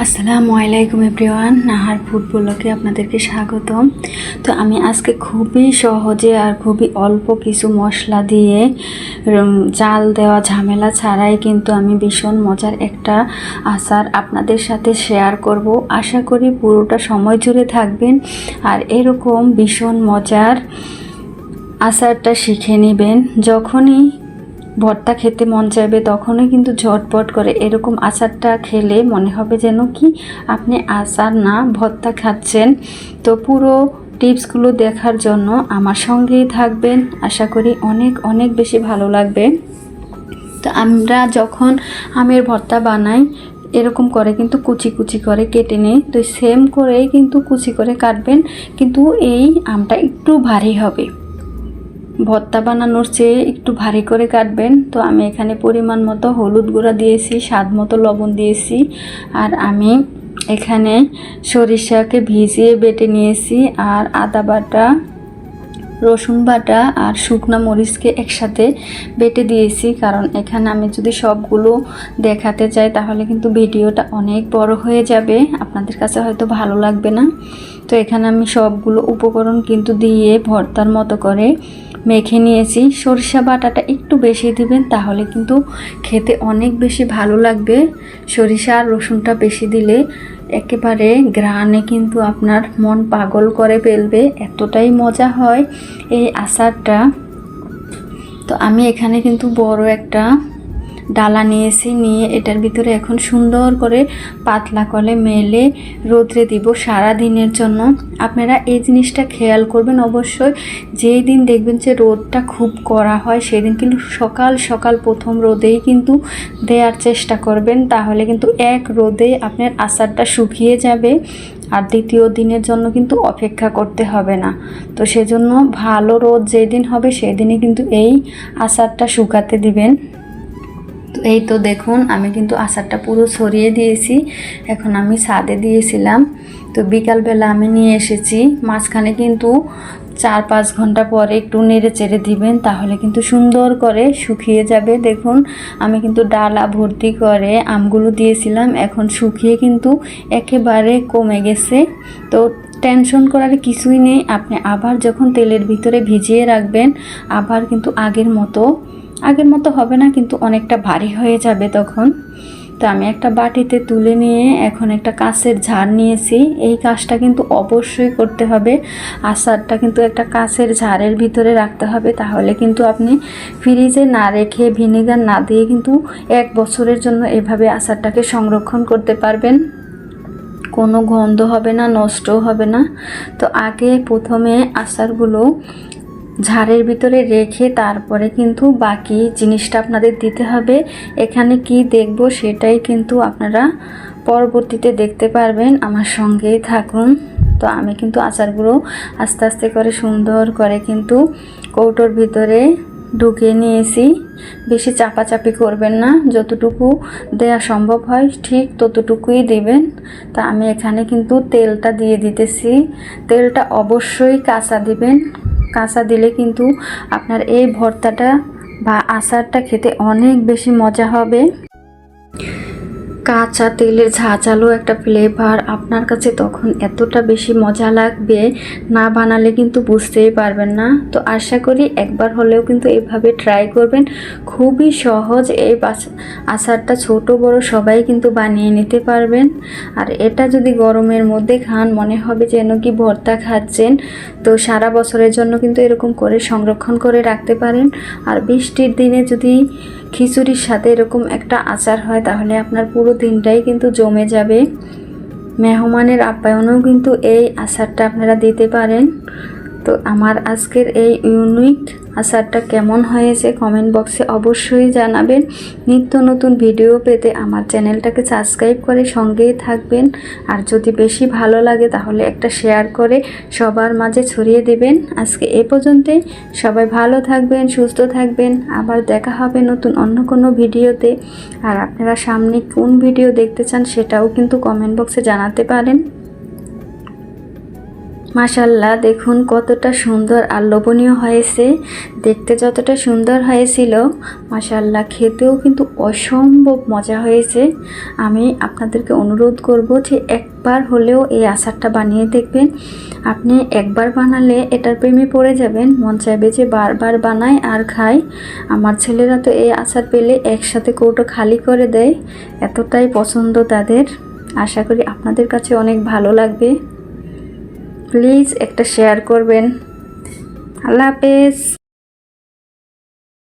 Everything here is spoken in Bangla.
আসসালামু আলাইকুম এভরিওয়ান, নাহার ফুড ব্লগে আপনাদেরকে স্বাগতম। তো আমি আজকে খুবই সহজে আর খুবই অল্প কিছু মশলা দিয়ে জাল দেওয়া ঝামেলা ছাড়াই কিন্তু আমি ভীষণ মজার একটা আচার আপনাদের সাথে শেয়ার করব। আশা করি পুরোটা সময় জুড়ে থাকবেন আর এরকম ভীষণ মজার আচারটা শিখে নেবেন। যখনই ভর্তা খেতে মন চাইবে তখনই কিন্তু ঝটপট করে এরকম আচারটা খেলে মনে হবে যেন কি আপনি আচার না ভর্তা খাচ্ছেন। তো পুরো টিপসগুলো দেখার জন্য আমার সঙ্গেই থাকবেন, আশা করি অনেক অনেক বেশি ভালো লাগবে। তো আমরা যখন আমের ভর্তা বানাই এরকম করে কিন্তু কুচি কুচি করে কেটে নিই। তো সেম করেই কিন্তু কুচি করে কাটবেন, কিন্তু এই আমটা একটু ভারী হবে, ভর্তা বানানোর চেয়ে একটু ভারী করে কাটবেন। তো আমি এখানে পরিমাণ মতো হলুদ গুঁড়া দিয়েছি, স্বাদ মতো লবণ দিয়েছি, আর আমি এখানে সরিষাকে ভিজিয়ে বেটে নিয়েছি, আর আদা বাটা, রসুন বাটা আর শুকনো মরিচকে একসাথে বেটে দিয়েছি। কারণ এখানে আমি যদি সবগুলো দেখাতে চাই তাহলে কিন্তু ভিডিওটা অনেক বড় হয়ে যাবে, আপনাদের কাছে হয়তো ভালো লাগবে না। তো এখানে আমি সবগুলো উপকরণ কিন্তু দিয়ে ভর্তার মতো করে মেখে নিয়েছি। সরিষা বাটাটা একটু বেশি দিবেন, তাহলে কিন্তু খেতে অনেক বেশি ভালো লাগবে। সরিষা আর রসুনটা বেশি দিলে একেবারে ঘ্রাণে কিন্তু আপনার মন পাগল করে ফেলবে, এতটাই মজা হয় এই আচারটা। তো আমি এখানে কিন্তু বড় একটা ডালা নিয়েছি, নিয়ে এটার ভিতরে এখন সুন্দর করে পাতলা করে মেলে রোদ্রে দিব সারা দিনের জন্য। আপনারা এই জিনিসটা খেয়াল করবেন অবশ্যই, যেই দিন দেখবেন যে রোদটা খুব কড়া হয় সেদিন কিন্তু সকাল সকাল প্রথম রোদেই কিন্তু দেওয়ার চেষ্টা করবেন, তাহলে কিন্তু এক রোদে আপনার আচারটা শুকিয়ে যাবে আর দ্বিতীয় দিনের জন্য কিন্তু অপেক্ষা করতে হবে না। তো সেজন্য ভালো রোদ যেদিন হবে সেদিনই কিন্তু এই আচারটা শুকাতে দিবেন। তো এই তো দেখুন আমি কিন্তু আচারটা পুরো ছড়িয়ে দিয়েছি, এখন আমি ছাদে দিয়েছিলাম। তো বিকালবেলা আমি নিয়ে এসেছি, মাঝখানে কিন্তু 4-5 ঘন্টা পরে একটু নেড়ে চেড়ে দিবেন, তাহলে কিন্তু সুন্দর করে শুকিয়ে যাবে। দেখুন আমি কিন্তু ডালা ভর্তি করে আমগুলো দিয়েছিলাম, এখন শুকিয়ে কিন্তু একেবারে কমে গেছে। তো টেনশন করার কিছুই নেই, আপনি আবার যখন তেলের ভিতরে ভিজিয়ে রাখবেন আবার কিন্তু আগের মতো হবে না, কিন্তু অনেকটা ভারী হয়ে যাবে তখন। তো আমি একটা বাটিতে তুলে নিয়ে এখন একটা কাঁচের ঝাড় নিয়েছি। এই কাজটা কিন্তু অবশ্যই করতে হবে, আচারটা কিন্তু একটা কাঁচের ঝাড়ের ভিতরে রাখতে হবে, তাহলে কিন্তু আপনি ফ্রিজে না রেখে ভিনেগার না দিয়ে কিন্তু 1 বছরের জন্য এভাবে আচারটাকে সংরক্ষণ করতে পারবেন, কোনো গন্ধ হবে না, নষ্টও হবে না। তো আগে প্রথমে আচারগুলো ঝাড়ের ভিতরে রেখে তারপরে কিন্তু বাকি জিনিসটা আপনাদের দিতে হবে। এখানে কি দেখব সেটাই কিন্তু আপনারা পরবর্তীতে দেখতে পারবেন, আমার সঙ্গেই থাকুন। তো আমি কিন্তু আচারগুলো আস্তে আস্তে করে সুন্দর করে কিন্তু কৌটোর ভিতরে ঢুকিয়ে নিয়েছি। বেশি চাপাচাপি করবেন না, যতটুকু দেয়া সম্ভব হয় ঠিক ততটুকুই দিবেন। তা আমি এখানে কিন্তু তেলটা দিয়ে দিতেছি, তেলটা অবশ্যই কাঁচা দিবেন, কাঁচা দিলে কিন্তু আপনার এই ভর্তাটা বা আচারটা খেতে অনেক বেশি মজা হবে। কাঁচা তেলের ঝাঁঝালো একটা ফ্লেভার আপনার কাছে তখন এতটা বেশি মজা লাগবে, না বানালে কিন্তু বুঝতেই পারবেন না। তো আশা করি একবার হলেও কিন্তু এভাবে ট্রাই করবেন, খুবই সহজ। এই আচারটা ছোট বড় সবাই কিন্তু বানিয়ে নিতে পারবেন, আর এটা যদি গরমের মধ্যে খান মনে হবে যেন কি ভর্তা খাচ্ছেন। তো সারা বছরের জন্য কিন্তু এরকম করে সংরক্ষণ করে রাখতে পারেন। আর বৃষ্টির দিনে যদি খিচুড়ির সাথে এরকম একটা আচার হয় তাহলে আপনার পুরো দিনটাই কিন্তু জমে যাবে। মেহমানের আপ্যায়নেও কিন্তু এই আচারটা আপনারা দিতে পারেন। তো আমার আজকের এই ইউনিক আচারটা কেমন হয়েছে কমেন্ট বক্সে অবশ্যই জানাবেন। নিত্য নতুন ভিডিও পেতে আমার চ্যানেলটাকে সাবস্ক্রাইব করে সঙ্গেই থাকবেন, আর যদি বেশি ভালো লাগে তাহলে একটা শেয়ার করে সবার মাঝে ছড়িয়ে দেবেন। আজকে এ পর্যন্তই, সবাই ভালো থাকবেন, সুস্থ থাকবেন, আবার দেখা হবে নতুন অন্য কোনো ভিডিওতে। আর আপনারা সামনে কোন ভিডিও দেখতে চান সেটাও কিন্তু কমেন্ট বক্সে জানাতে পারেন। মাশাল্লাহ, দেখুন কতটা সুন্দর আর লোভনীয় হয়েছে। দেখতে যতটা সুন্দর হয়েছিল, মাশাল্লাহ খেতেও কিন্তু অসম্ভব মজা হয়েছে। আমি আপনাদেরকে অনুরোধ করব যে একবার হলেও এই আচারটা বানিয়ে দেখবেন। আপনি একবার বানালে এটার প্রেমে পড়ে যাবেন, মন চাইবে যে বারবার বানায় আর খায়। আমার ছেলেরা তো এই আচার পেলে একসাথে কৌটো খালি করে দেয়, এতটাই পছন্দ তাদের। আশা করি আপনাদের কাছে অনেক ভালো লাগবে। প্লিজ একটা শেয়ার করবেন। আল্লাহ হাফেজ।